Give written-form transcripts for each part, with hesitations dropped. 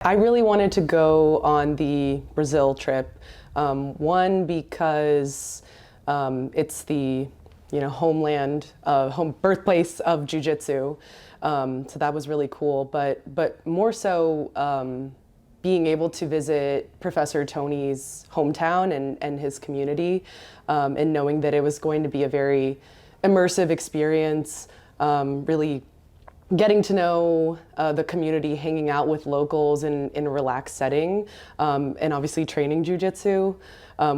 I really wanted to go on the Brazil trip. One, because it's the homeland, birthplace of jiu-jitsu. So that was really cool. But more so, being able to visit Professor Tony's hometown and his community, and knowing that it was going to be a very immersive experience, really getting to know the community, hanging out with locals in a relaxed setting, and obviously training jiu-jitsu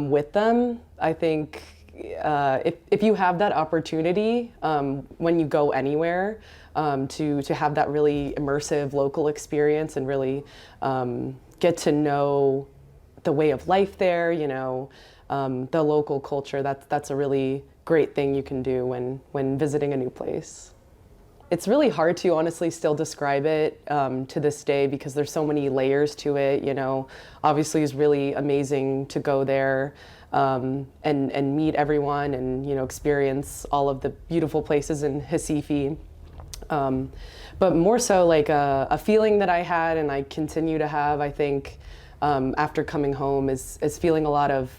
with them. I think if you have that opportunity when you go anywhere, to have that really immersive local experience and really get to know the way of life there, the local culture, that's a really great thing you can do when visiting a new place. It's really hard to honestly still describe it to this day because there's so many layers to it. Obviously it's really amazing to go there and meet everyone and experience all of the beautiful places in Recife. But more so like a feeling that I had and I continue to have, I think, after coming home is feeling a lot of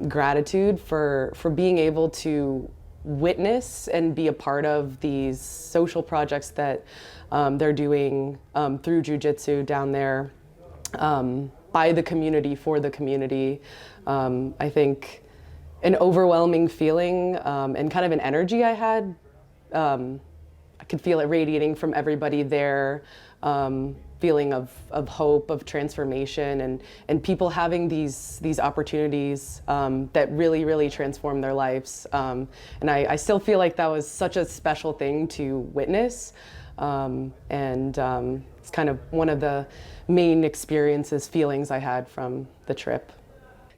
gratitude for being able to witness and be a part of these social projects that they're doing through jiu-jitsu down there, by the community, for the community. I think an overwhelming feeling and kind of an energy I had, I could feel it radiating from everybody there, feeling of hope, of transformation, and people having these opportunities that really transform their lives. And I still feel like that was such a special thing to witness. It's kind of one of the main experiences, feelings I had from the trip.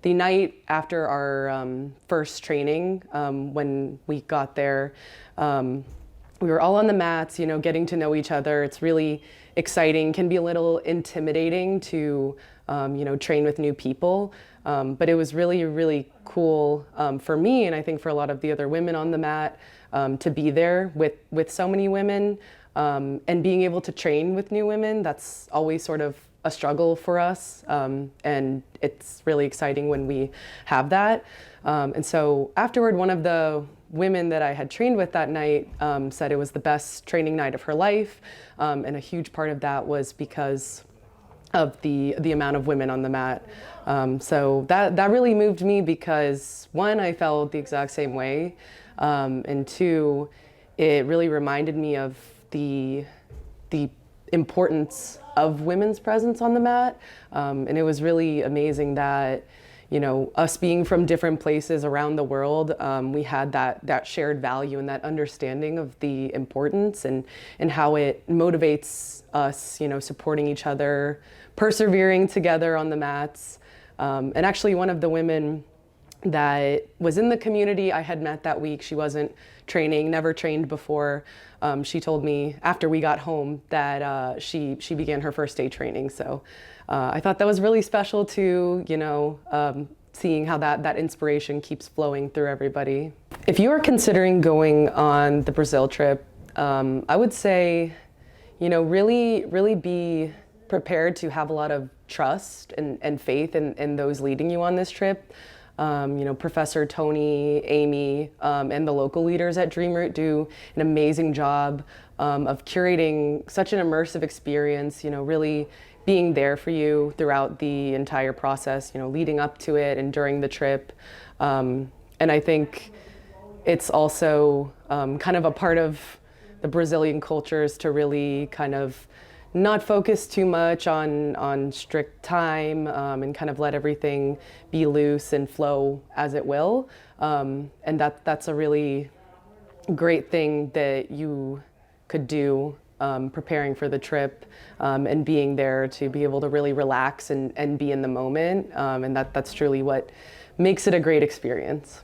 The night after our first training, when we got there, we were all on the mats, getting to know each other. It's really exciting, can be a little intimidating to, train with new people. But it was really cool for me, and I think for a lot of the other women on the mat, to be there with so many women, and being able to train with new women. That's always sort of a struggle for us, and it's really exciting when we have that. And so afterward, one of the women that I had trained with that night said it was the best training night of her life, and a huge part of that was because of the amount of women on the mat. So that really moved me because, one, I felt the exact same way, and two, it really reminded me of the importance of women's presence on the mat. And it was really amazing that, us being from different places around the world, we had that shared value and that understanding of the importance and how it motivates us, supporting each other, persevering together on the mats. And actually one of the women that was in the community I had met that week, she wasn't training, never trained before. She told me after we got home that she began her first day training. So I thought that was really special too, seeing how that inspiration keeps flowing through everybody. If you are considering going on the Brazil trip, I would say, really be prepared to have a lot of trust and faith in those leading you on this trip. Professor Tony, Amy, and the local leaders at DreamRoot do an amazing job of curating such an immersive experience, really being there for you throughout the entire process, leading up to it and during the trip. And I think it's also kind of a part of the Brazilian cultures to really kind of not focus too much on strict time, and kind of let everything be loose and flow as it will. And that's a really great thing that you could do preparing for the trip, and being there to be able to really relax and be in the moment. And that's truly what makes it a great experience.